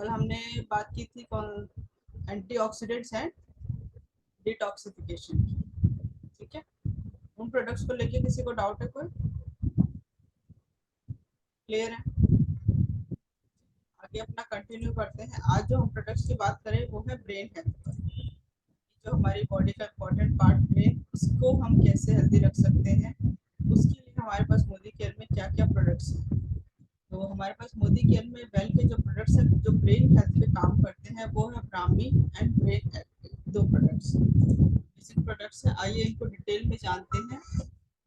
कल हमने बात की थी कौन, एंटीऑक्सीडेंट्स एंड डिटॉक्सिफिकेशन की। ठीक है, उन प्रोडक्ट्स को लेके किसी को डाउट है? कोई क्लियर है? आगे अपना कंटिन्यू करते हैं। आज जो हम प्रोडक्ट्स की बात करें वो है ब्रेन हेल्थ पर। जो हमारी बॉडी का इम्पोर्टेंट पार्ट ब्रेन, उसको हम कैसे हेल्दी रख सकते हैं, उसके लिए हमारे पास मोदी केयर में क्या क्या प्रोडक्ट्स हैं। तो हमारे पास मोदी केयर में वेल के जो प्रोडक्ट्स हैं जो ब्रेन हेल्थ पे काम करते हैं वो है ब्राह्मी एंड ब्रेन हेल्थ, दो प्रोडक्ट्स बेसिक प्रोडक्ट्स हैं। आइए इनको डिटेल में जानते हैं।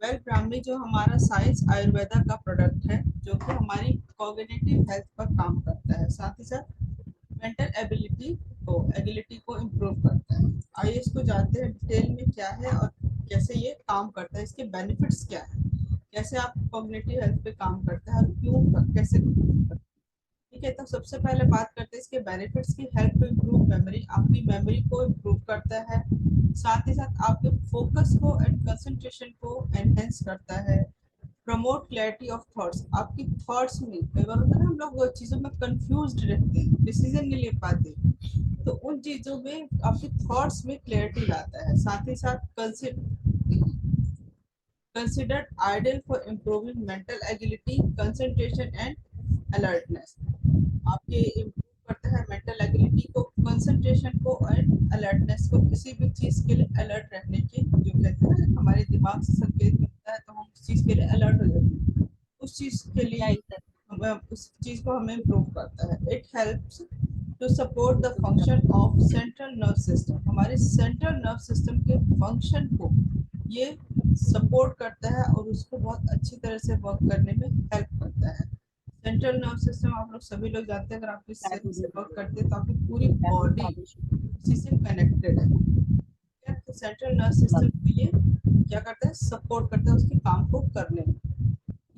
वेल ब्राह्मी जो हमारा साइंस आयुर्वेदा का प्रोडक्ट है जो कि हमारी कॉग्निटिव हेल्थ पर काम करता है, साथ ही साथ मेंटल एबिलिटी को इम्प्रूव करता है। आइए इसको जानते हैं डिटेल में क्या है और कैसे ये काम करता है, इसके बेनिफिट्स क्या है, कैसे आप कॉग्निटिव हेल्थ पे काम करता है और क्यों कैसे। ठीक है, तो सबसे पहले बात करते हैं इसके बेनिफिट्स की। हेल्प टू इम्प्रूव मेमोरी, आपकी मेमोरी को इम्प्रूव करता है, साथ ही साथ आपके फोकस को एंड कंसंट्रेशन को एनहेंस करता है। प्रमोट क्लैरिटी ऑफ थॉट्स, आपकी थॉट्स में कई बार होता है ना हम लोग चीज़ों में कंफ्यूज्ड रहते हैं, डिसीजन नहीं ले पाते, तो उन चीज़ों में आपकी थॉट्स में क्लैरिटी लाता है। साथ ही साथ considered ideal for improving mental ability, concentration and alertness, आपके इम्प्रूव करता है मेंटल एबिलिटी को, कंसंट्रेशन को और अलर्टनेस को, किसी भी चीज़ के लिए अलर्ट रहने की जो कहते हैं हमारे दिमाग से संकेत मिलता है तो हम उस चीज़ के लिए अलर्ट हो जाते हैं, उस चीज़ के लिए हमें उस चीज़ को हमें इम्प्रूव करता है। It helps to support the function of central nerve system, हमारे सेंट्रल नर्व सिस्टम के फंक्शन को ये सपोर्ट करता है और उसको बहुत अच्छी तरह से वर्क करने में हेल्प करता है। सेंट्रल नर्व सिस्टम आप लोग सभी लोग जानते हैं, अगर आप इस सही से वर्क करते हैं तो आपकी पूरी बॉडी उसी से कनेक्टेड है। तो सेंट्रल नर्व सिस्टम को ये क्या करता है, सपोर्ट करता है उसके काम को करने में।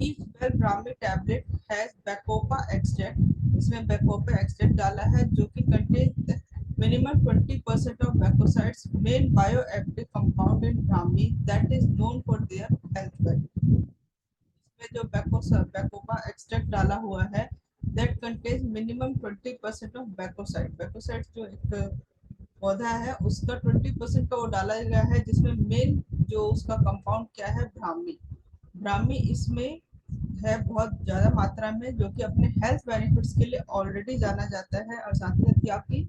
Each well Brahmi tablet has bacopa extract, इसमें बैकोपा एक्सट्रैक्ट डाला है जो कि contain minimum 20% of bacosides, main bioactive compound in brahmi that is known for their health value। इसमें जो बैकोपा एक्सट्रैक्ट डाला हुआ है that contains minimum 20% of bacoside, बैकोसाइड जो एक पौधा है उसका 20% का वो डाला गया है, जिसमें मेन जो उसका कंपाउंड क्या है, ब्राह्मी। ब्राह्मी इसमें है बहुत ज़्यादा मात्रा में, जो कि अपने हेल्थ बेनिफिट्स के लिए ऑलरेडी जाना जाता है और साथ ही साथ आपकी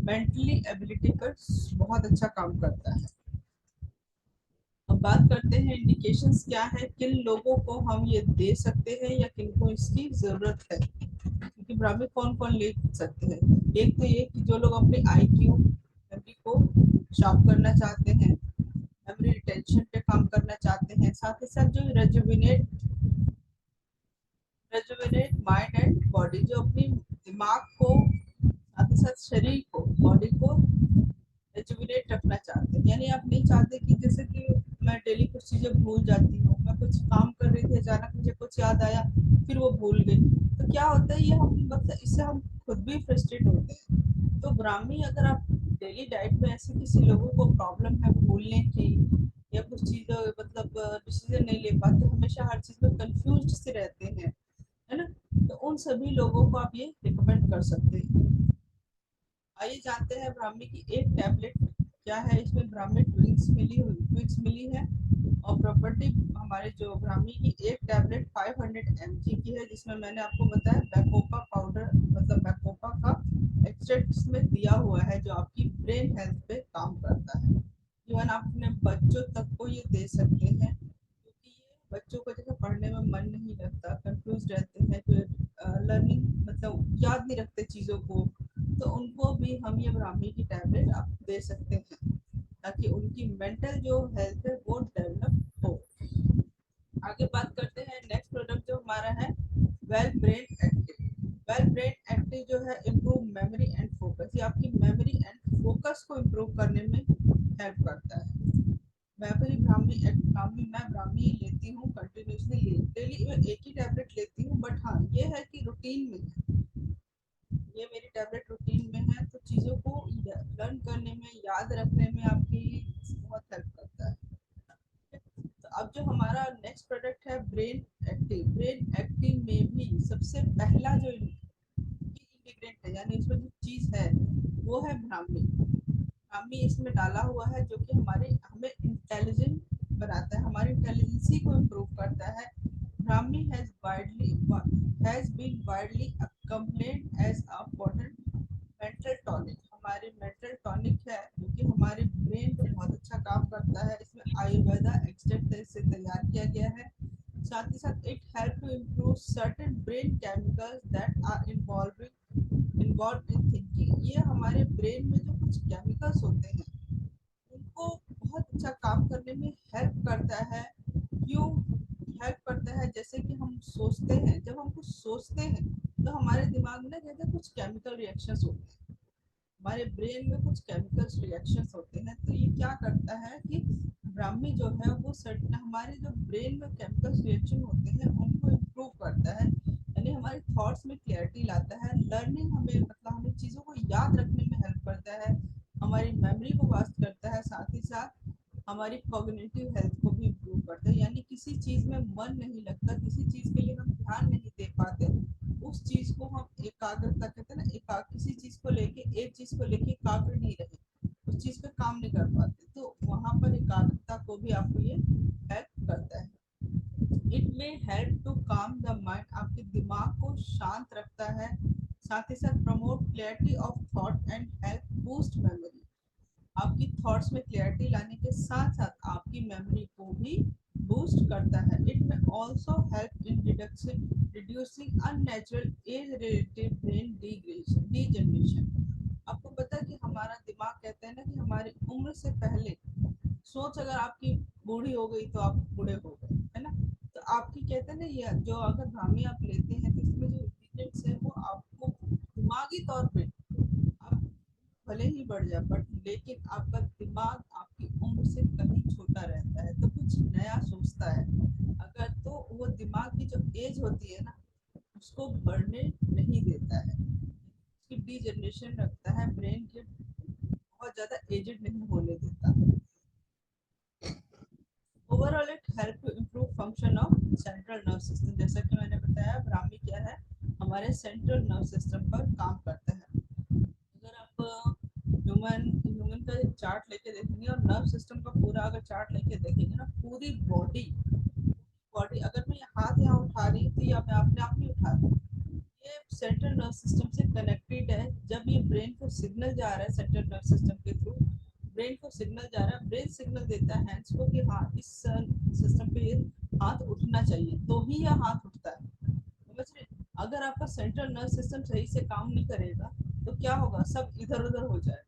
मेंटली एबिलिटी पर बहुत अच्छा काम करता है। अब बात करते हैं इंडिकेशंस क्या है, किन लोगों को हम ये दे सकते हैं या किन को इसकी ज़रूरत है, क्योंकि ब्राह्मी कौन कौन ले सकते हैं। एक तो ये कि जो लोग अपने IQ मेमोरी को शार्प करना चाहते हैं, मेमोरी रिटेंशन पे काम करना चाहते हैं, साथ ही साथ जो रेजुविनेट माइंड एंड बॉडी, जो अपनी दिमाग को साथ ही साथ शरीर को, बॉडी को रेजुविनेट रखना चाहते हैं। यानी आप नहीं चाहते कि जैसे कि मैं डेली कुछ चीज़ें भूल जाती हूँ, मैं कुछ काम कर रही थी अचानक मुझे कुछ याद आया फिर वो भूल गई, तो क्या होता है ये हम मतलब इससे हम खुद भी फ्रस्ट्रेट होते हैं। तो ब्राह्मी अगर आप डेली डाइट में ऐसे किसी लोगों को प्रॉब्लम है भूलने की या कुछ चीज़ें मतलब डिसीजन नहीं ले पाते, हमेशा हर चीज़ में कंफ्यूज से रहते हैं, है ना, तो उन सभी लोगों को आप ये रिकमेंड कर सकते हैं। आइए जानते हैं ब्राह्मी की एक टैबलेट क्या है। इसमें ब्राह्मी ट्विक्स मिली है और प्रॉपर्टी हमारे जो ब्राह्मी की एक टैबलेट 500 mg की है, जिसमें मैंने आपको बताया बैकोपा पाउडर मतलब बैकोपा का एक्सट्रैक्ट इसमें दिया हुआ है जो आपकी ब्रेन हेल्थ पे काम करता है। इवन आप अपने बच्चों तक को ये दे सकते हैं, क्योंकि ये बच्चों को जैसे पढ़ने में मन नहीं लगता, कंफ्यूज रहते हैं, फिर लर्निंग मतलब याद नहीं रखते चीज़ों को, तो उनको भी हम ये ब्राह्मी की टैबलेट आप दे सकते हैं ताकि उनकी मेंटल जो हेल्थ है वो डेवलप हो। आगे बात करते हैं नेक्स्ट प्रोडक्ट जो हमारा है well brain active. Well brain active जो है इम्प्रूव मेमोरी एंड फोकस, ये आपकी मेमोरी एंड फोकस को इम्प्रूव करने में हेल्प करता है। मैं ब्राह्मी लेती हूँ कंटिन्यूसली, डेली मैं एक ही टैबलेट लेती हूँ, बट हाँ ये है कि रूटीन में है, ये मेरी टैबलेट रूटीन में है, तो चीज़ों को लर्न करने में याद रखने में आपकी बहुत हेल्प करता है। तो अब जो हमारा नेक्स्ट प्रोडक्ट है ब्रेन एक्टिव, ब्रेन एक्टिव में भी सबसे पहला जो इंग्रेडिएंट है, यानी इसमें ब्राह्मी। ब्राह्मी इसमें डाला हुआ है जो कि हमें इंटेलिजेंट बनाता है, हमारी इंटेलिजेंसी को इम्प्रूव करता है। Brahmi has been widely complained as a potent mental tonic. हमारे मेंटल टॉनिक है जो कि हमारे ब्रेन पे बहुत अच्छा काम करता है। इसमें आयुर्वेदा एक्सट्रैक्ट से तैयार किया गया है। साथ ही साथ it help to improve certain brain chemicals that are involve in thinking. ये हमारे ब्रेन में जो कुछ केमिकल्स होते हैं उनको बहुत अच्छा काम करने में हेल्प करता है। क्यों हेल्प करता है? जैसे कि हम सोचते हैं, जब हम कुछ सोचते हैं तो हमारे दिमाग में कहते हैं कुछ केमिकल रिएक्शंस होते हैं, हमारे ब्रेन में कुछ केमिकल्स रिएक्शंस होते हैं। तो ये क्या करता है कि ब्राह्मी जो है वो सर्टन हमारे जो ब्रेन में केमिकल्स रिएक्शन होते हैं उनको इम्प्रूव करता है, यानी हमारे थॉट्स में क्लैरिटी लाता है। लर्निंग हमें मतलब हमें चीज़ों को याद रखने में हेल्प करता है, हमारी मेमोरी को वास्ट करता है। साथ ही साथ हमारी कॉग्निटिव हेल्थ को भी इम्प्रूव करता है, यानी किसी चीज़ में मन नहीं लगता, किसी चीज़ के लिए हम ध्यान नहीं दे पाते, उस चीज को हम एकाग्रता कहते हैं ना, किसी चीज को लेके एक चीज को लेके एकाग्र नहीं रहे, उस चीज पे काम नहीं कर पाते, तो वहां पर एकाग्रता को भी आपको ये हेल्प करता है। इट में हेल्प टू काम द माइंड, आपके दिमाग को शांत रखता है। साथ ही साथ promote clarity of thought and help boost memory. आपकी थॉट्स में क्लैरिटी लाने के साथ साथ आपकी मेमोरी को भी बूस्ट करता है। इट में also help in reducing unnatural age related brain degeneration. आपको पता है कि हमारा दिमाग कहते हैं ना कि हमारी उम्र से पहले सोच, अगर आपकी बूढ़ी हो गई तो आप बूढ़े हो गए, है ना। तो आपकी कहते हैं ना, ये जो अगर ब्राह्मी आप लेते हैं तो इसमें जो इंग्रेडिएंट्स है वो आपको दिमागी तौर पे आप भले ही बढ़ जाए बट लेकिन आपका दिमाग आपकी उम्र से कहीं छोटा रहता है, तो कुछ नया सोचता है। अगर तो वो दिमाग की जो एज होती है ना उसको बढ़ने नहीं देता है, उसकी डी जनरेशन रखता है, ब्रेन के बहुत ज्यादा एजेड नहीं होने देता। Overall it help to improve function of central nerve system. जैसा कि मैंने बताया ब्राह्मी क्या है, हमारे सेंट्रल नर्व सिस्टम पर काम करता है। अगर आप ह्यूमन का चार्ट लेके देखेंगे और नर्व सिस्टम का पूरा अगर चार्ट लेके देखेंगे ना, पूरी बॉडी बॉडी अगर मैं हाथ यहाँ उठा रही थी या मैं अपने आप नहीं उठा रही, ये सेंट्रल नर्व सिस्टम से कनेक्टेड है। जब ये ब्रेन को सिग्नल जा रहा है सेंट्रल नर्व सिस्टम के थ्रू, ब्रेन को सिग्नल जा रहा है, ब्रेन सिग्नल देता है हैंड्स को कि हाँ इस सिस्टम पे ये हाथ उठना चाहिए, तो ही यह हाथ उठता है, समझ रहे। अगर आपका सेंट्रल नर्व सिस्टम सही से काम नहीं करेगा तो क्या होगा, सब इधर उधर हो जाए।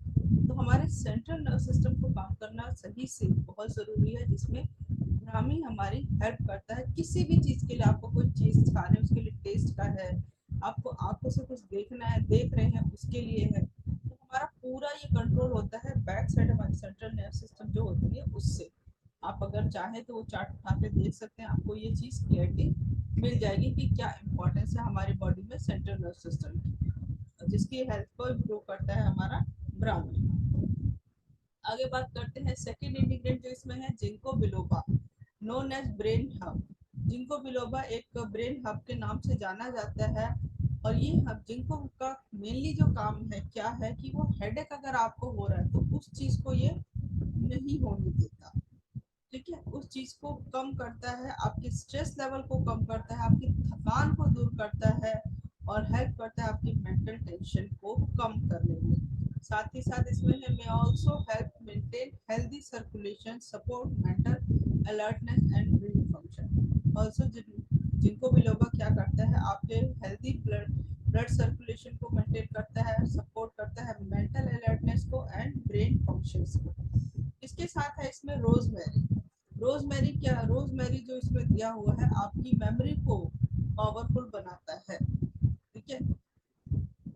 तो हमारे सेंट्रल नर्व सिस्टम को काम करना सही से बहुत जरूरी है, जिसमें ब्राह्मी हमारी हेल्प करता है। किसी भी चीज के लिए, आपको कोई चीज खाने उसके लिए टेस्ट का है, आपको आंखों से कुछ देखना है, देख रहे हैं उसके लिए है, तो हमारा पूरा ये कंट्रोल होता है बैक साइड हमारी सेंट्रल नर्व सिस्टम जो होती है उससे। आप अगर चाहें तो वो चार्ट उठा के देख सकते हैं, आपको ये चीज क्लियरिटी मिल जाएगी कि क्या इम्पोर्टेंस है हमारी बॉडी में सेंट्रल नर्व सिस्टम की, जिसकी हेल्थ को इम्प्रूव करता है हमारा ब्राह्मी। आगे बात करते हैं सेकेंड इंग्रेडिएंट जो इसमें है, ginkgo biloba, known as brain herb. Ginkgo biloba एक ब्रेन हब के नाम से जाना जाता है। और ये हब जिंको का मेनली जो काम है क्या है कि वो हेडेक अगर आपको हो रहा है तो उस चीज को ये नहीं होने देता, ठीक है। उस चीज को कम करता है, आपके स्ट्रेस लेवल को कम करता है, आपकी थकान को दूर करता है और हेल्प करता है आपकी मेंटल टेंशन को कम करने में। साथ ही साथ इसमें है may also help maintain healthy circulation, support mental alertness and brain function. Also जिनको बिलोबा क्या करता है, आपके हेल्दी ब्लड सर्कुलेशन को मेंटेन करता है, सपोर्ट करता है मेंटल अलर्टनेस को एंड ब्रेन फंक्शंस को। इसके साथ है इसमें रोजमेरी। रोजमेरी क्या, रोजमेरी जो इसमें दिया हुआ है आपकी मेमोरी को पावरफुल बनाता है, ठीक है।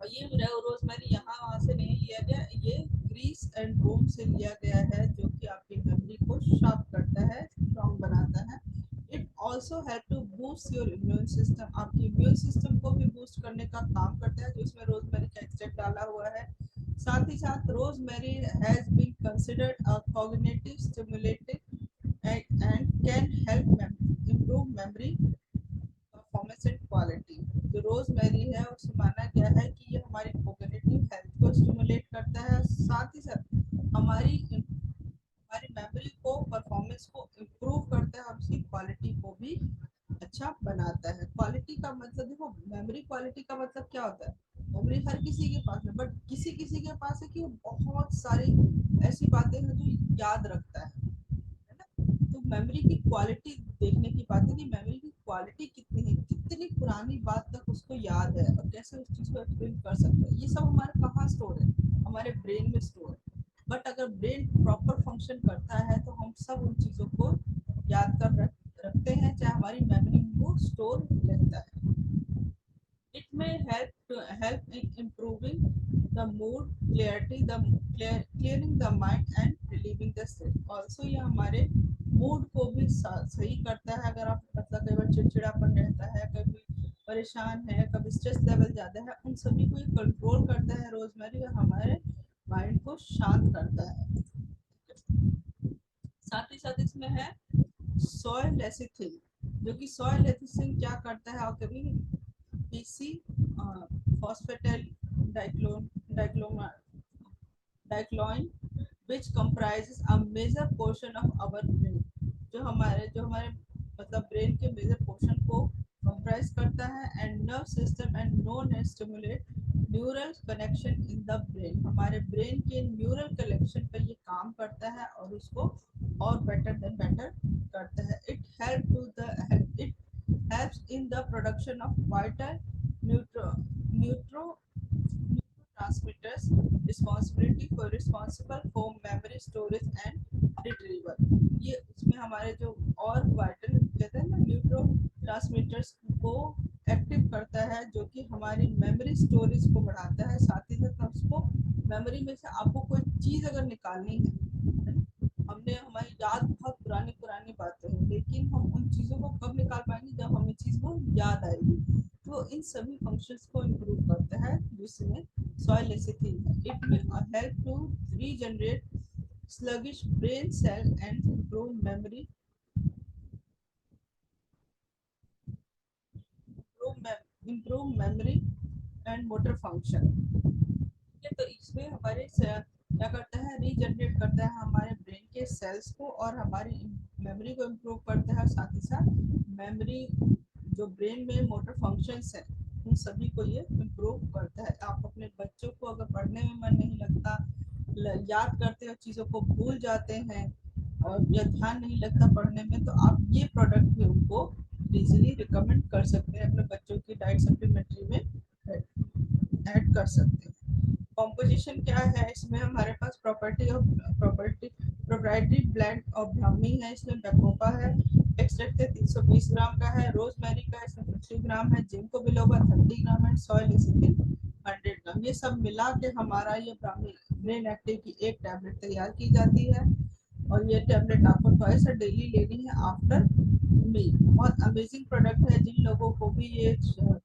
और ये रोजमेरी यहाँ वहाँ से नहीं लिया गया, ये ग्रीस एंड रोम से लिया गया है, जो कि आपकी मेमोरी को शार्प करता है, स्ट्रॉन्ग बनाता है। It also help to boost your immune system, आपकी इम्यून सिस्टम को भी बूस्ट करने का काम करता है, जो इसमें रोजमेरी का एक्सट्रैक्ट डाला हुआ है। साथ ही साथ rosemary has been considered a cognitive stimulative and can help improve memory performance and quality. जो रोजमेरी है उसे माना गया है कि ये हमारी कॉग्निटिव हेल्थ को स्टिमुलेट करता करता है, साथ ही साथ हमारी मेमोरी को, परफॉर्मेंस को इम्प्रूव करता है और उसकी क्वालिटी को भी अच्छा बनाता है। क्वालिटी का मतलब देखो, मेमोरी क्वालिटी का मतलब क्या होता है, मेमोरी हर किसी के पास है, बट किसी किसी के पास है कि वो बहुत सारी ऐसी बातें हैं जो याद रखता है ना। तो मेमोरी की क्वालिटी देखने की बात है कि मेमोरी की क्वालिटी कितनी है, कितनी पुरानी बात तक उसको याद है और कैसे उस चीज को एक्सप्लेन कर सकता है। ये सब हमारे कहाँ स्टोर है, हमारे ब्रेन में स्टोर है। बट अगर ब्रेन प्रॉपर फंक्शन करता है तो हम सब उन चीजों को याद कर रखते हैं, चाहे हमारी मेमोरी में वो स्टोर रहता है। It may help in improving the mood, clearing the mind and relieving the stress. Also ये हमारे मूड को भी सही करता है। अगर आप मतलब कई बार चिड़चिड़ापन रहता है, कभी परेशान है, कभी स्ट्रेस लेवल ज्यादा है, उन सभी को ये कंट्रोल करता है रोजमेरी, और हमारे माइंड को शांत करता है। साथ ही साथ इसमें है सॉइल लेसिथिन, जो कि सॉइल लेसिथिन क्या करता है, और कभी PC फॉस्फेटाइल डाइक्लोन डाइक्लोमा डाइक्लोइन which comprises a major portion of our brain, जो हमारे मतलब ब्रेन के मेजर पोर्शन को कंप्राइज करता है। And nerve system and known stimulate neural connection in the brain, हमारे ब्रेन के न्यूरल कनेक्शन पर ये काम करता है और उसको और बेटर देन बेटर करता है। It helps in the production of vital neurotransmitters responsible for memory storage and retrieval। ये इसमें हमारे जो और वाइटल कहते हैं ना न्यूट्रो ट्रांसमीटर्स को एक्टिव करता है, जो कि हमारी मेमोरी स्टोरेज को बढ़ाता है। साथ ही साथ उसको मेमोरी में से आपको कोई चीज अगर निकालनी है ना, हमने हमारी याद बहुत पुरानी पुरानी बातें हैं, लेकिन हम उन चीज़ों को कब निकाल पाएंगे जब हमें चीज़ को याद आएगी। तो इन सभी फंक्शंस को इम्प्रूव करता है जिसमें सॉइल लेसिथिन है। It will help to regenerate sluggish brain cell and improve memory and motor function। तो इसमें हमारे क्या करता है, रीजनरेट करता है हमारे ब्रेन के सेल्स को और हमारी मेमोरी को इम्प्रूव करता है। साथ ही साथ मेमोरी जो ब्रेन में मोटर फंक्शंस है उन सभी को ये इम्प्रूव करता है। आप अपने बच्चों को अगर पढ़ने में मन नहीं लगता, याद करते हो चीज़ों को भूल जाते हैं और या ध्यान नहीं लगता पढ़ने में, तो आप ये प्रोडक्ट भी उनको इजीली रिकमेंड कर सकते हैं, अपने बच्चों की डाइट सप्लीमेंट्री में ऐड कर सकते हैं। कॉम्पोजिशन क्या है, इसमें हमारे पास प्रोप्राइटरी ब्लेंड और ब्राह्मी है, इसमें बैकोपा है, एक्सट्रैक्ट है 320 ग्राम का है, रोजमेरी का इसमें 50 ग्राम है, जिंको बिलोबा 30 ग्राम है, सॉइल लेसिथिन 100 ग्राम। ये सब मिला के हमारा ये ब्राह्मी ब्रेन एक्टिव की एक टैबलेट तैयार की जाती है और ये टैबलेट आपको ट्वाइस डेली लेनी है आफ्टर मील। बहुत अमेजिंग प्रोडक्ट है। जिन लोगों को भी ये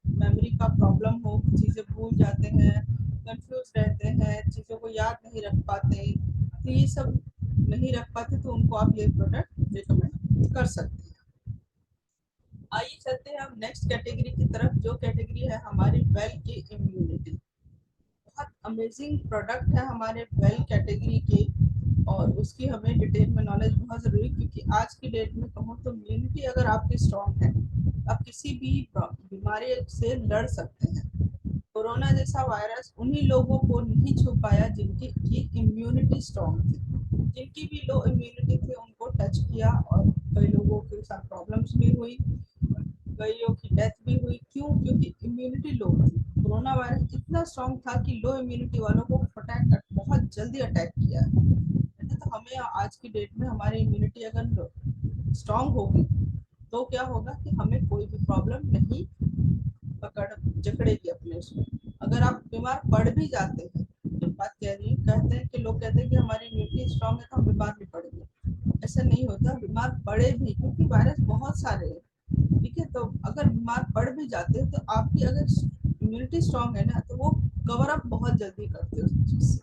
मेमोरी का प्रॉब्लम हो, चीज़ें भूल जाते हैं, कंफ्यूज रहते हैं, चीज़ों को याद नहीं रख पाते, तो ये सब नहीं रख पाते, तो उनको आप ये प्रोडक्ट रिकमेंड कर सकते हैं। आइए चलते हैं हम नेक्स्ट कैटेगरी की तरफ, जो कैटेगरी है हमारी वेल की इम्यूनिटी। बहुत अमेजिंग प्रोडक्ट है हमारे वेल कैटेगरी के और उसकी हमें डिटेल में नॉलेज बहुत ज़रूरी है, क्योंकि आज की डेट में कहूँ तो इम्यूनिटी अगर आपकी स्ट्रॉन्ग है, आप किसी भी बीमारी से लड़ सकते हैं। कोरोना जैसा वायरस उन्हीं लोगों को नहीं छू पाया जिनकी की इम्यूनिटी स्ट्रॉन्ग थी। जिनकी भी लो इम्यूनिटी थी उनको टच किया और कई लोगों के साथ प्रॉब्लम्स भी हुई, कईयों की डेथ भी हुई। क्यों? क्योंकि इम्यूनिटी लो थी। कोरोना वायरस इतना स्ट्रॉन्ग था कि लो इम्यूनिटी वालों को अटैक बहुत जल्दी अटैक किया है। तो हमें आज की डेट में हमारी इम्यूनिटी अगर स्ट्रॉन्ग होगी तो क्या होगा कि हमें कोई भी प्रॉब्लम नहीं पकड़ जकड़ेगी अपने उसमें। अगर आप बीमार पड़ भी जाते हैं, एक बात कह रही हूँ, कहते हैं कि लोग कहते हैं कि हमारी इम्यूनिटी स्ट्रॉन्ग है तो हम बीमार नहीं पड़ेंगे। ऐसा नहीं होता, बीमार पड़े भी, क्योंकि वायरस बहुत सारे हैं, ठीक है। तो अगर बीमार पड़ भी जाते हैं तो आपकी अगर इम्यूनिटी स्ट्रॉन्ग है ना, तो वो कवर अप बहुत जल्दी करते हैं उस चीज़ से।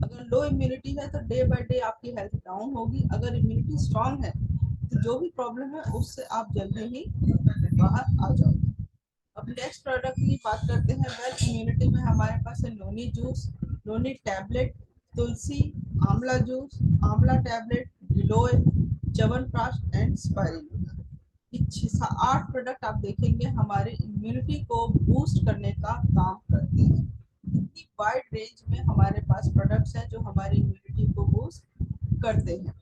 अगर लो इम्यूनिटी है तो डे बाय डे आपकी हेल्थ डाउन होगी। अगर इम्यूनिटी स्ट्रॉन्ग है तो जो भी प्रॉब्लम है उससे आप जल्दी ही बाहर आ जाओगे। अब नेक्स्ट प्रोडक्ट की बात करते हैं। वेल इम्यूनिटी में हमारे पास है नोनी जूस, नोनी टैबलेट, तुलसी, आंवला जूस, आंवला tablet, giloy, chyawanprash and spirulina. ये 6 8 प्रोडक्ट आप देखेंगे हमारे इम्यूनिटी को बूस्ट करने का काम करते हैं। इतनी वाइड रेंज में हमारे पास प्रोडक्ट्स हैं जो हमारी इम्यूनिटी को बूस्ट करते हैं।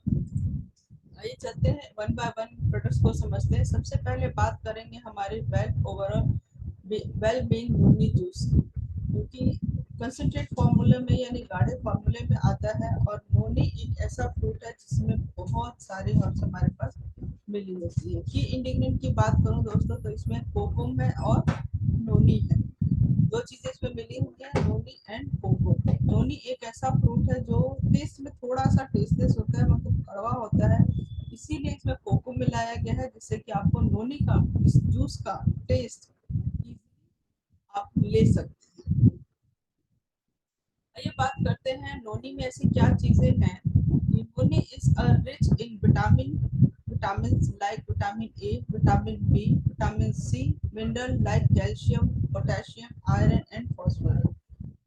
आइए चलते हैं वन बाय वन प्रोडक्ट्स को समझते हैं। सबसे पहले बात करेंगे हमारे वेल बीइंग नोनी जूस, जो कि कंसंट्रेट फॉर्मूले में यानी गाढ़े फॉर्मूले में आता है। और नोनी एक ऐसा फ्रूट है जिसमें बहुत सारे हर्ब्स हमारे पास मिली होती है। की इंग्रेडिएंट की बात करूं दोस्तों तो इसमें कोकुम है और नोनी है। दो चीजें इसमें मिली हुई है, नोनी एंड कोकुम। नोनी एक ऐसा फ्रूट है जो टेस्ट में थोड़ा सा टेस्टलेस होता है, मतलब कड़वा होता है, इसीलिए इसमें कोकुम मिलाया गया है जिससे कि आपको नोनी का इस जूस का टेस्ट आप ले सकते हैं। आइए बात करते हैं नोनी में ऐसी क्या चीजें हैं। Noni is a rich in vitamin like vitamin A, vitamin B, vitamin C, mineral like calcium, potassium, iron and phosphorus.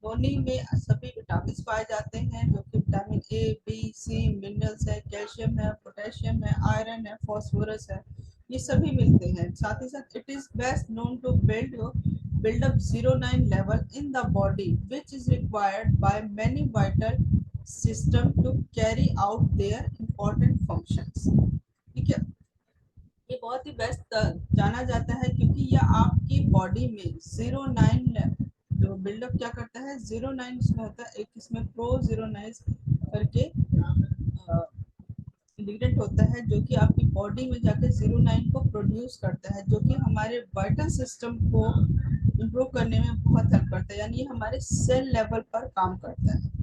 Noni में सभी विटामिन पाए जाते हैं जो कि vitamin A, B, C, minerals है, कैल्शियम है, पोटेशियम है, आयरन है, फॉस्फोरस है, ये सभी मिलते हैं। साथ ही साथ it is best known to build up 09 level in the body which is required by many vital system to carry out their important functions। ठीक है, ये बहुत ही बेस्ट जाना जाता है क्योंकि यह आपकी बॉडी में 09 जो बिल्डअप क्या करता है, 09 इसमें होता है, एक इसमें प्रो 09 करके इंग्रेडिएंट होता है जो कि आपकी बॉडी में जाकर 09 को प्रोड्यूस करता है, जो कि हमारे वाइटल सिस्टम को इम्प्रूव करने में बहुत हेल्प करता है, यानी ये हमारे सेल लेवल पर काम करता है।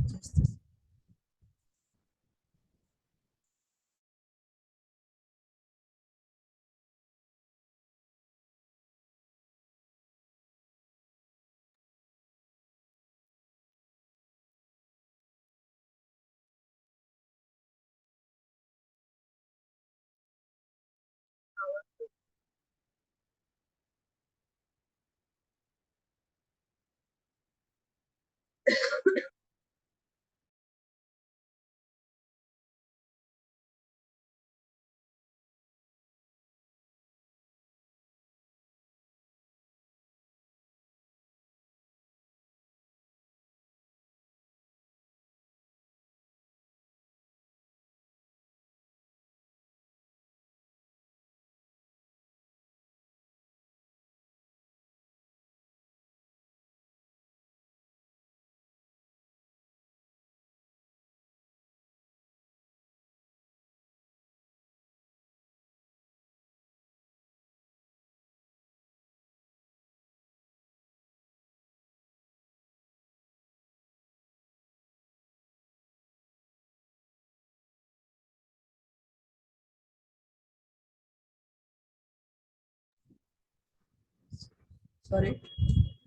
सॉरी,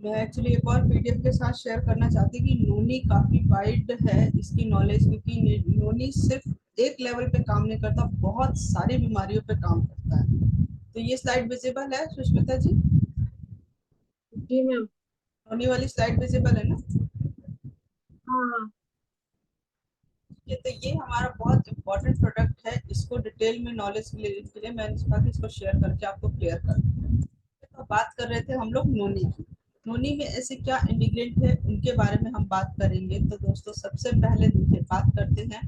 मैं एक्चुअली एक और पीडीएफ के साथ शेयर करना चाहती कि नोनी काफी वाइड है इसकी नॉलेज, क्योंकि नोनी सिर्फ एक लेवल पे काम नहीं करता, बहुत सारी बीमारियों पे काम करता है। तो ये स्लाइड विजिबल है सुष्मिता जी? जी मैम। नोनी वाली स्लाइड विजिबल है ना? हाँ हाँ। ये तो ये हमारा बहुत इंपॉर्टेंट प्रोडक्ट है, इसको डिटेल में नॉलेज के लिए मैंने सोचा कि इसको शेयर करके आपको क्लियर कर दूं। तो बात कर रहे थे हम लोग नोनी की। नोनी में ऐसे क्या इंग्रेडिएंट है उनके बारे में हम बात करेंगे। तो दोस्तों सबसे पहले देखिए बात करते हैं,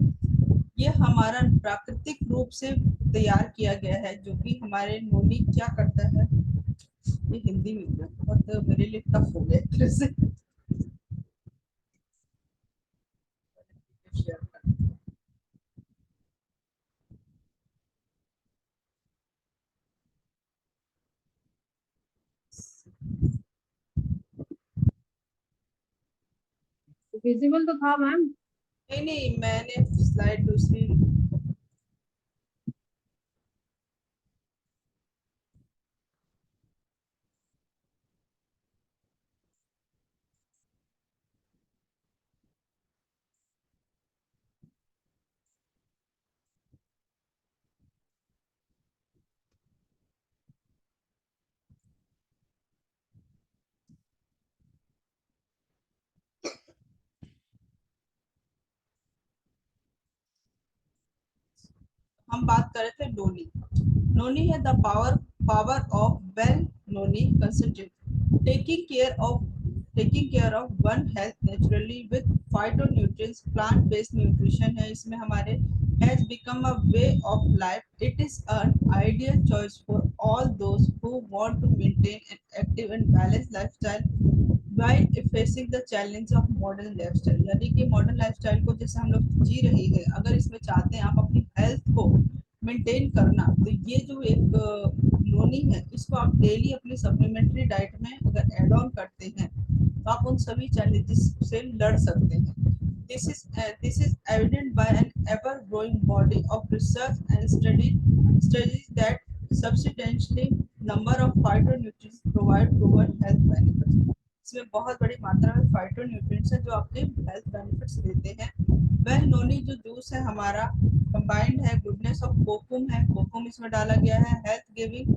ये हमारा प्राकृतिक रूप से तैयार किया गया है, जो कि हमारे नोनी क्या करता है। ये हिंदी में बहुत मेरे लिए टफ हो गया एक तरह से शेयर करना। विजिबल तो था मैम। नहीं नहीं, मैंने स्लाइड दूसरी। हम बात कर रहे थे नोनी। नोनी है the power of well noni concentrate taking care of one health naturally with phytonutrients plant based nutrition है इसमें हमारे has become a way of life. It is an ideal choice for all those who want to maintain an active and balanced lifestyle while facing the challenge of modern lifestyle। यानी कि modern lifestyle को जैसे हम लोग जी रहे हैं, अगर इसमें चाहते हैं आप अपनी हेल्थ को मेंटेन करना, तो ये जो एक नोनी है इसको आप डेली अपनी सप्लीमेंट्री डाइट में अगर एड ऑन करते हैं तो आप उन सभी चैलेंजेस से लड़ सकते हैं। This is evident by an ever-growing body of research and studies that substantially number of phytonutrients provide proven health benefits। इसमें बहुत बड़ी मात्रा में फाइटोन्यूट्रिएंट्स है जो आपके हेल्थ बेनिफिट्स देते हैं। वह नोनी जो जूस है हमारा कंबाइंड है गुडनेस ऑफ कोकुम है, कोकुम इसमें डाला गया है। हेल्थ गिविंग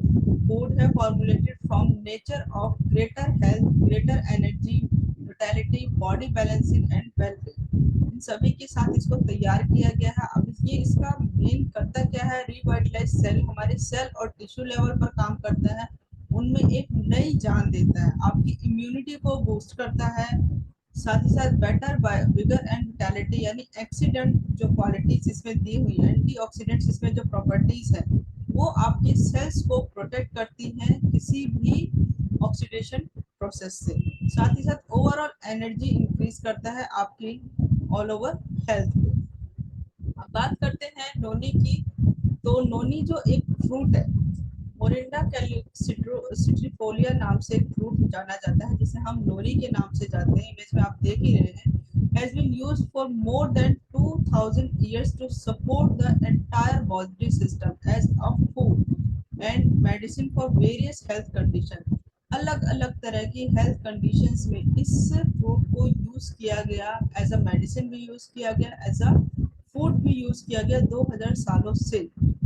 फूड है formulated from nature of greater health, greater energy, vitality, body balancing and wellbeing, इन सभी के साथ इसको तैयार किया गया है। अब ये इसका मेन करता क्या है, रिवाइटलाइज सेल, हमारे सेल और टिश्यू लेवल पर काम करता है, उनमें एक नई जान देता है, आपकी इम्यूनिटी को बूस्ट करता है, साथ ही साथ बेटर विगर एंड विटालिटी, यानी एक्सीडेंट जो क्वालिटीज इसमें दी हुई है, एंटीऑक्सीडेंट्स इसमें जो प्रॉपर्टीज है वो आपके सेल्स को प्रोटेक्ट करती हैं किसी भी ऑक्सीडेशन प्रोसेस से। साथ ही साथ ओवरऑल एनर्जी इंक्रीज करता है आपकी ऑल ओवर हेल्थ को। अब बात करते हैं नोनी की, तो नोनी जो एक फ्रूट है, मोरिंडा सिट्रिफोलिया नाम से एक फ्रूट जाना जाता है, जिसे हम नोनी के नाम से जानते हैं, इमेज में आप देख ही रहे हैं, has been used for more than 2000 years to support the entire body system as a food and medicine for various health conditions। अलग अलग तरह की हेल्थ कंडीशंस में इस फ्रूट को यूज किया गया, एज अ मेडिसिन भी यूज किया गया, एज अ फूड भी यूज किया गया 2000 सालों से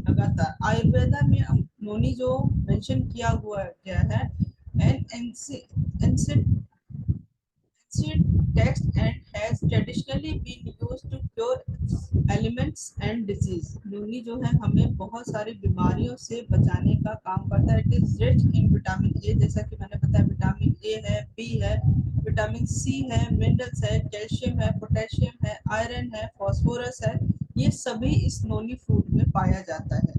लगातार। आयुर्वेदा में नोनी जो मेंशन किया हुआ गया है, N ancient text and has traditionally been used to cure ailments and disease। नोनी जो है हमें बहुत सारी बीमारियों से बचाने का काम करता है। It is rich in vitamin A, जैसा कि मैंने बताया विटामिन ए है, बी है, विटामिन सी है, मिनरल्स है, कैल्शियम है, पोटेशियम है, आयरन है, फास्फोरस है, ये सभी इस नोनी फ्रूट में पाया जाता है।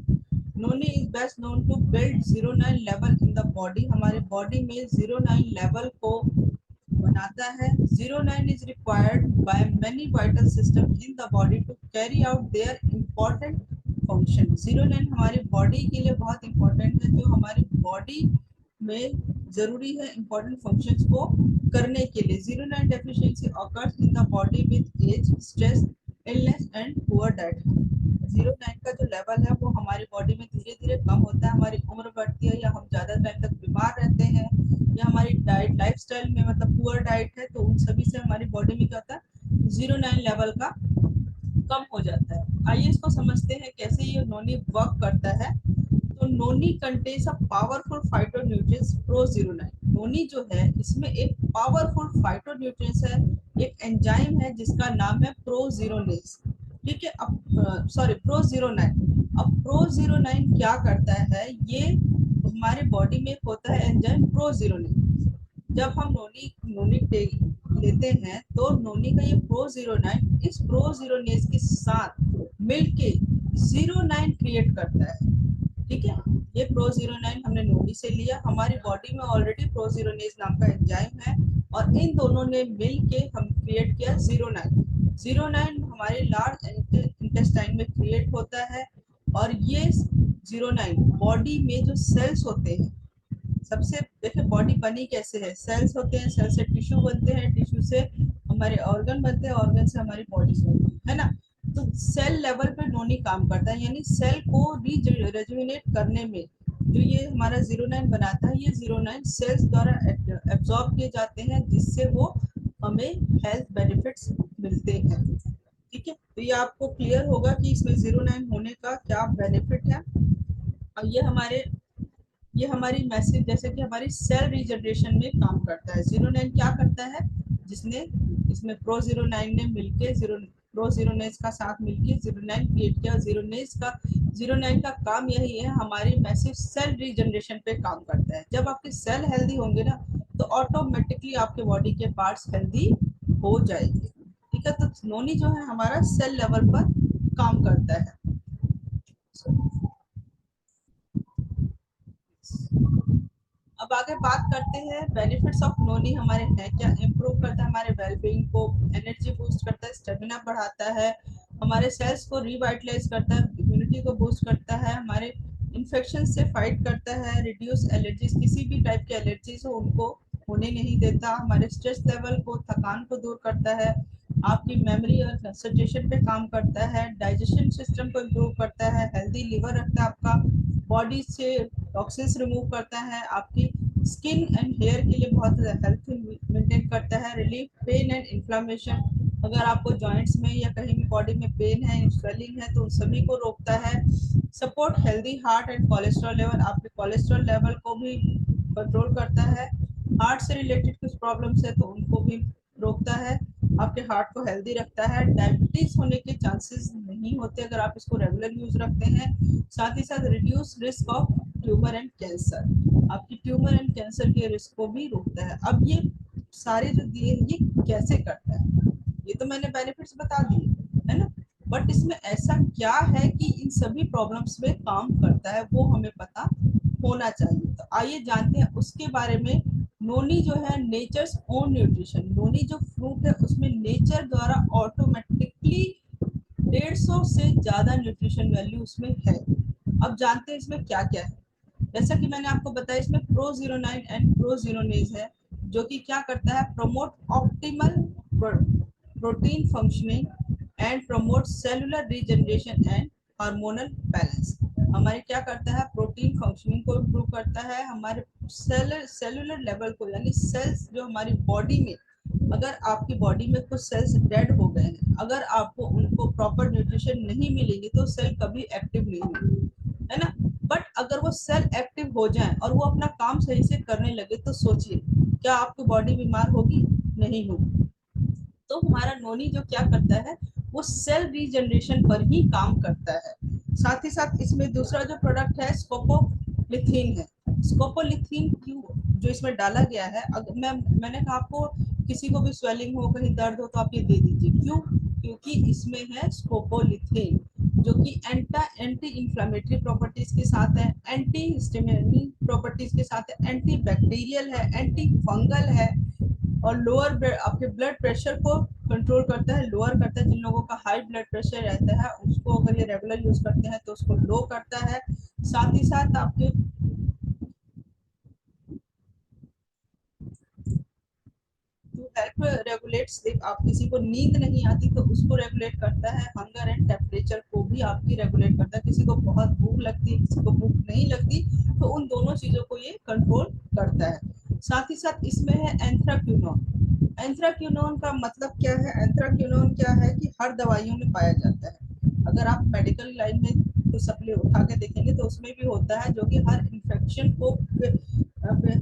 Noni is best known to build 09 level in the body, हमारे बॉडी में 09 लेवल को बनाता है। 09 is required by many vital systems in the body to carry out their important function। 09 हमारी बॉडी के लिए बहुत इंपॉर्टेंट है, जो हमारी बॉडी में जरूरी है इंपॉर्टेंट फंक्शंस को करने के लिए। 09 deficiency occurs in the body with age, stress, illness and poor diet। 09 का जो लेवल है वो हमारी बॉडी में धीरे धीरे कम होता है, हमारी उम्र बढ़ती है या हम ज्यादा टाइम तक बीमार रहते हैं, या हमारी डाइट लाइफस्टाइल में मतलब पुअर डाइट है, तो उन सभी से हमारी बॉडी में क्या होता है 09 लेवल का कम हो जाता है। आइए इसको समझते हैं कैसे ये नोनी वर्क करता है। तो नोनी कंटेन्स अ पावरफुल फाइटोन्यूट्रिएंट्स प्रो09। नोनी जो है इसमें एक पावरफुल फाइटोन्यूट्रिएंट्स है, एक एंजाइम है जिसका नाम है प्रोजीरोनेज। ठीक है, अब सॉरी प्रो09। अब प्रो09 क्या करता है, ये हमारे बॉडी में होता है एंजाइम प्रोजीरोनेज। जब हम नोनी लेते हैं तो नोनी का ये प्रो09 इस प्रोजीरोनेज के साथ मिलके 09 क्रिएट करता है। ठीक है, ये प्रो09 हमने नोनी से लिया, हमारी बॉडी में ऑलरेडी प्रोजीरोनेज नाम का एंजाइम है और इन दोनों ने मिलके हम क्रिएट किया 09। 09 हमारे लार्ज इंटेस्टाइन में क्रिएट होता है और ये 09 बॉडी में जो सेल्स होते हैं, सबसे देखिए बॉडी बनी कैसे है, सेल्स होते हैं, सेल से टिश्यू बनते हैं, टिश्यू से हमारे ऑर्गन बनते हैं, ऑर्गन से हमारी बॉडी बनती है ना। तो सेल लेवल पे नोनी काम करता है, यानी सेल को रिजुविनेट करने में जो ये हमारा 09 बनाता है, ये 09 सेल्स द्वारा एब्जॉर्ब किए जाते हैं, जिससे वो हमें हेल्थ बेनिफिट्स मिलते हैं। ठीक है, तो ये आपको क्लियर होगा कि इसमें 09 होने का क्या बेनिफिट है। और ये हमारी मैसेज जैसे कि हमारी सेल रीजनरेशन में काम करता है। 09 क्या करता है, जिसने इसमें प्रो 09 ने मिलके प्रोजीरोनेज का साथ मिलकर जीरोनाइन क्रिएट किया। जीरोनाइन का काम यही है, हमारी मैसिव सेल रीजनरेशन पे काम करता है। जब आपके सेल हेल्दी होंगे ना तो ऑटोमेटिकली आपके बॉडी के पार्ट्स हेल्दी हो जाएंगे। ठीक है, तो नोनी जो है हमारा सेल लेवल पर काम करता है। अब आगे बात करते हैं बेनिफिट्स ऑफ नोनी हमारे हैं क्या। इम्प्रूव करता है हमारे वेलबींग को, एनर्जी बूस्ट करता है, स्टेमिना बढ़ाता है, हमारे सेल्स को रिवाइटलाइज करता है, इम्यूनिटी को बूस्ट करता है, हमारे इन्फेक्शन से फाइट करता है, रिड्यूस एलर्जीज, किसी भी टाइप के एलर्जीज हो उनको होने नहीं देता, हमारे स्ट्रेस लेवल को, थकान को दूर करता है, आपकी मेमोरी और कंसंट्रेशन पे काम करता है, डाइजेशन सिस्टम को इम्प्रूव करता है, हेल्दी लिवर रखता है आपका, बॉडी से टॉक्सिन्स रिमूव करता है, आपकी स्किन एंड हेयर के लिए बहुत हेल्थ मेंटेन करता है, रिलीफ पेन एंड इन्फ्लामेशन, अगर आपको जॉइंट्स में या कहीं भी बॉडी में पेन है, स्वेलिंग है तो उन सभी को रोकता है, support healthy heart and cholesterol level, आपके कोलेस्ट्रॉल लेवल को भी कंट्रोल करता है, हार्ट से रिलेटेड कुछ प्रॉब्लम्स है तो उनको भी रोकता है, आपके हार्ट को हेल्दी रखता है, डायबिटीज होने के चांसेस नहीं होते अगर आप इसको रेगुलर यूज रखते हैं, साथ ही साथ reduce risk of tumour and cancer, आपकी ट्यूमर एंड कैंसर के रिस्क को भी रोकता है। अब ये सारे जो दिए ये कैसे करता है, ये तो मैंने बेनिफिट्स बता दिए है ना, बट इसमें ऐसा क्या है कि इन सभी प्रॉब्लम्स में काम करता है वो हमें पता होना चाहिए। तो आइए जानते हैं उसके बारे में। नोनी जो है नेचर्स ओन न्यूट्रिशन, नोनी जो फ्रूट है उसमें नेचर द्वारा ऑटोमेटिकली 150 से ज्यादा न्यूट्रिशन वैल्यू उसमें है। अब जानते हैं इसमें क्या क्या है। जैसा कि मैंने आपको बताया इसमें प्रोजीरोनाइन एंड प्रोजीरोनेज है जो कि क्या करता है, promote optimal protein functioning and promote cellular regeneration and hormonal balance. हमारे क्या करता है, प्रोटीन फंक्शनिंग को इम्प्रूव करता है, हमारे सेलुलर लेवल को, यानी सेल्स जो हमारी बॉडी में, अगर आपकी बॉडी में कुछ सेल्स डेड हो गए हैं, अगर आपको उनको प्रॉपर न्यूट्रिशन नहीं मिलेगी तो सेल कभी एक्टिव नहीं होगी, है ना। बट अगर वो सेल एक्टिव हो जाए और वो अपना काम सही से करने लगे तो सोचिए क्या आपकी बॉडी बीमार होगी, नहीं होगी। तो हमारा नोनी जो क्या करता है वो सेल रीजनरेशन पर ही काम करता है। साथ ही साथ इसमें दूसरा जो प्रोडक्ट है स्कोपोलिथीन है। स्कोपोलिथीन क्यों जो इसमें डाला गया है, अगर मैंने कहा आपको किसी को भी स्वेलिंग हो, कहीं दर्द हो तो आप ये दे दीजिए, क्यों, क्योंकि इसमें है स्कोपोलिथीन जो कि एंटी इंफ्लेमेटरी प्रॉपर्टीज के साथ है, एंटी हिस्टामिनिक प्रॉपर्टीज के साथ है, एंटी बैक्टीरियल है, एंटी फंगल है, और लोअर आपके ब्लड प्रेशर को कंट्रोल करता है, लोअर करता है। जिन लोगों का हाई ब्लड प्रेशर रहता है उसको अगर ये रेगुलर यूज करते हैं तो उसको लो करता है। साथ ही साथ आपके हेल्प रेगुलेट स्लीप, आप किसी को नींद नहीं आती तो उसको रेगुलेट करता है, हंगर एंड टेम्परेचर को भी आपकी रेगुलेट करता है, किसी को बहुत भूख लगती है किसी को भूख नहीं लगती तो उन दोनों चीजों को ये कंट्रोल करता है। साथ ही साथ इसमें है एंथ्राक्विनोन। एंथ्राक्विनोन का मतलब क्या है, एंथ्राक्विनोन क्या है कि हर दवाइयों में पाया जाता है, अगर आप मेडिकल लाइन में कुछ सप्ली उठा के देखेंगे तो उसमें भी होता है, जो कि हर इन्फेक्शन को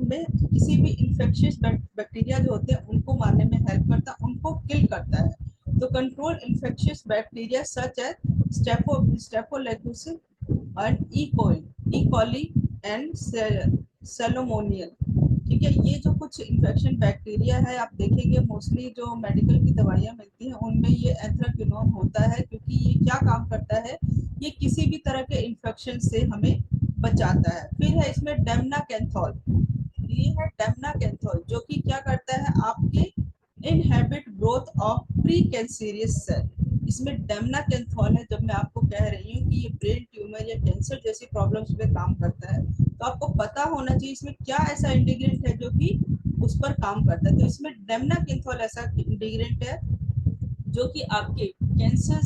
में किसी भी इन्फेक्शियस बैक्टीरिया जो होते हैं उनको मारने में हेल्प करता है, उनको किल करता है। तो control infectious bacteria such as staphylococcus and E coli and salmonella. ठीक है, ये जो कुछ इन्फेक्शन बैक्टीरिया है आप देखेंगे मोस्टली जो मेडिकल की दवाइयाँ मिलती हैं उनमें ये एंथ्राक्विनोन होता है, क्योंकि ये क्या काम करता है, ये किसी भी तरह के इन्फेक्शन से हमें बचाता है। फिर है इसमें डेमनाकेंथोल, ये है डेमनाकेंथोल जो कि क्या करता है, आपके inhibit growth of precancerous cell. इसमें डेमनाकेंथोल है, जब मैं आपको कह रही हूँ कि ये ब्रेन ट्यूमर या कैंसर जैसी प्रॉब्लम्स पे काम करता है तो आपको पता होना चाहिए इसमें क्या ऐसा इंटीग्रेंट है जो कि उस पर काम करता है। तो इसमें डेमनाकेंथोल ऐसा इंटीग्रेंट है जो कि आपके कैंसर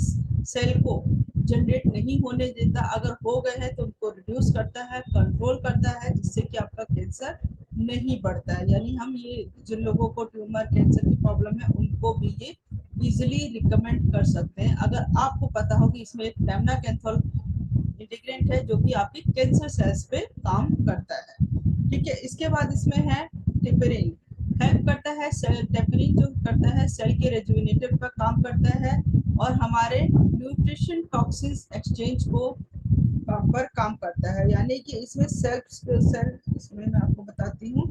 सेल को जनरेट नहीं होने देता, अगर हो गए हैं तो उनको रिड्यूस करता है, कंट्रोल करता है, जिससे कि आपका कैंसर नहीं बढ़ता है। यानी हम ये जिन लोगों को ट्यूमर कैंसर की प्रॉब्लम है उनको भी ये इजीली रिकमेंड कर सकते हैं, अगर आपको पता हो कि इसमें एक डेमनाकेंथोल इंटीग्रेंट है जो कि आपकी कैंसर सेल्स पे काम करता है। ठीक है, इसके बाद इसमें है टिपरिन, हेल्प करता है है सेल टेपरिन जो करता है सेल के रेजुविनेटर पर काम करता है और हमारे न्यूट्रिशन टॉक्सिन्स एक्सचेंज को पर काम करता है। यानी कि इसमें सेल इसमें मैं आपको बताती हूँ,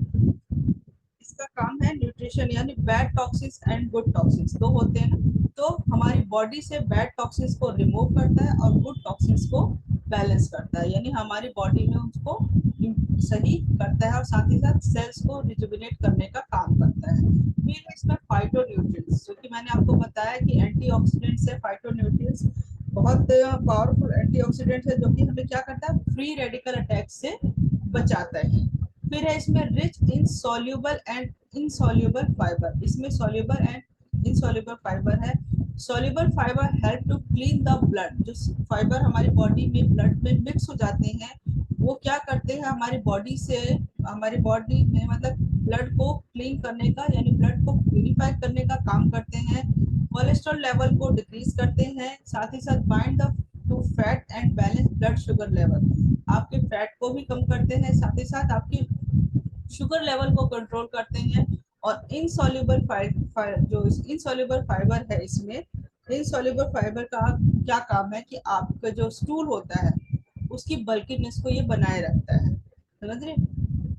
इसका काम है न्यूट्रिशन, यानी bad toxins and good toxins दो होते हैं ना, तो हमारी बॉडी से बैड टॉक्सिन्स को रिमूव करता है और गुड टॉक्सिन्स को बैलेंस करता है, यानी हमारी बॉडी में उसको सही करता है और साथ ही साथ सेल्स को रिजुविनेट करने का काम करता है। फिर इसमें फाइटोन्यूट्रिएंट्स, जो कि मैंने आपको बताया कि एंटीऑक्सीडेंट्स है। फाइटोन्यूट्रिएंट्स बहुत पावरफुल एंटीऑक्सीडेंट है जो कि हमें क्या करता है, फ्री रेडिकल अटैक से बचाता है। फिर है इसमें rich in soluble and insoluble fibre, इसमें सॉल्यूबल एंड इनसॉल्यूबल फाइबर है। Soluble fibre help to clean the blood, जो फाइबर हमारी बॉडी में ब्लड में मिक्स हो जाते हैं वो क्या करते हैं, हमारी बॉडी से हमारी बॉडी में मतलब ब्लड को क्लीन करने का यानी ब्लड को प्यूरिफाई करने का काम करते हैं। कोलेस्ट्रॉल लेवल को डिक्रीज करते हैं, साथ ही साथ bind the two fat and balance blood sugar level, आपके फैट को भी कम करते हैं, साथ ही साथ आपकी शुगर लेवल को कंट्रोल करते हैं। और इनसॉल्युबल जो इनसॉल्युबल फाइबर है, इसमें इनसॉल्युबल फाइबर का क्या काम है कि आपका जो स्टूल होता है उसकी बल्कीनेस को ये बनाए रखता है, समझ रहे,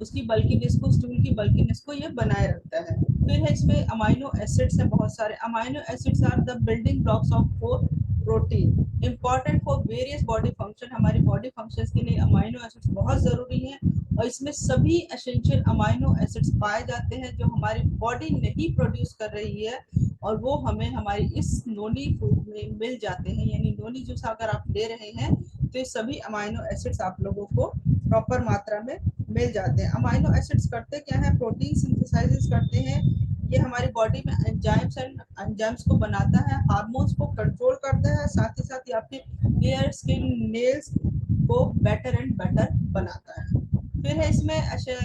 उसकी बल्कीनेस को, स्टूल की बल्कीनेस को ये बनाए रखता है। फिर है इसमें अमाइनो एसिड्स है बहुत सारे। Amino acids are the building blocks of four protein important for various body function, हमारी बॉडी फंक्शंस के लिए अमाइनो एसिड्स बहुत जरूरी हैं और इसमें सभी एसेंशियल अमाइनो एसिड्स पाए जाते हैं जो हमारी बॉडी नहीं प्रोड्यूस कर रही है और वो हमें हमारी इस नोनी फूड में मिल जाते हैं। यानी नोनी जूस अगर आप ले रहे हैं तो ये सभी अमाइनो एसिड्स आप लोगों को प्रॉपर मात्रा में मिल जाते हैं। अमाइनो एसिड्स करते क्या है, प्रोटीन सिंथेसाइज करते हैं, ये हमारी बॉडी में एंजाइम्स एंड एंजाइम्स को बनाता है, हार्मोन्स को कंट्रोल करता है, साथ ही साथ ये आपके हेयर, स्किन, नेल्स को बेटर एंड बेटर बनाता है। फिर है इसमें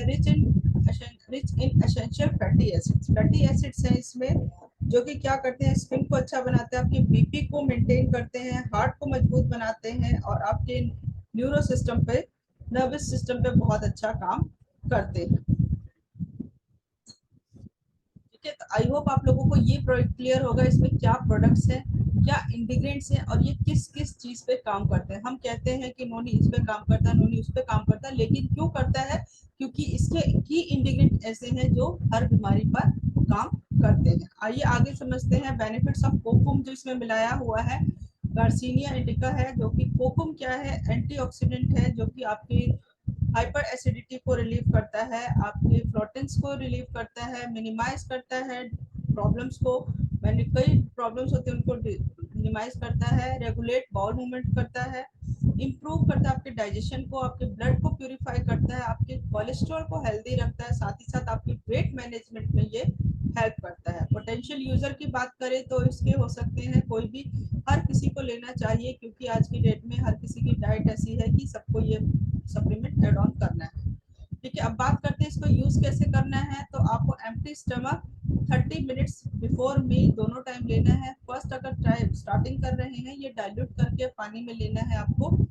रिच इन essential fatty acids. Fatty acids हैं इसमें जो कि क्या करते हैं, स्किन को अच्छा बनाते हैं, आपके बीपी को मेंटेन करते हैं, हार्ट को मजबूत बनाते हैं और आपके न्यूरो सिस्टम पे, नर्वस सिस्टम पे बहुत अच्छा काम करते हैं। ठीक है, तो आई होप आप लोगों को ये प्रोडक्ट क्लियर होगा, इसमें क्या प्रोडक्ट्स हैं, क्या इंग्रेडिएंट्स हैं और ये किस किस चीज पे काम करते हैं। हम कहते हैं कि नोनी इस पे काम करता है, नोनी उस पे काम करता है, लेकिन क्यों करता है, क्योंकि इसके की इंग्रेडिएंट ऐसे हैं जो हर बीमारी पर काम करते हैं। आइए आगे समझते हैं बेनिफिट्स ऑफ कोकुम जो इसमें मिलाया हुआ है। गार्सिनिया इंडिका है जो कि कोकुम क्या है, एंटीऑक्सीडेंट है जो कि आपकी हाइपर एसिडिटी को रिलीव करता है, आपके फ्लोटेंस को रिलीव करता है, मिनिमाइज करता है प्रॉब्लम्स को, मैंने कई प्रॉब्लम्स होते हैं उनको मिनिमाइज करता है, रेगुलेट बाउल मूवमेंट करता है, इम्प्रूव करता है आपके डाइजेशन को, आपके ब्लड को प्यूरिफाई करता है, आपके कोलेस्ट्रॉल को हेल्दी रखता है, साथ ही साथ आपकी वेट मैनेजमेंट में ये हेल्प करता है। पोटेंशियल यूजर की बात करें तो इसके हो सकते हैं कोई भी, हर किसी को लेना चाहिए क्योंकि आज की डेट में हर किसी की डाइट ऐसी है कि सबको ये सप्लीमेंट ऐड ऑन करना है। ठीक है, अब बात करते हैं इसको यूज कैसे करना है। तो आपको empty stomach 30 minutes before meal दोनों टाइम लेना है। फर्स्ट अगर स्टार्टिंग कर रहे हैं ये डाइल्यूट करके पानी में लेना है आपको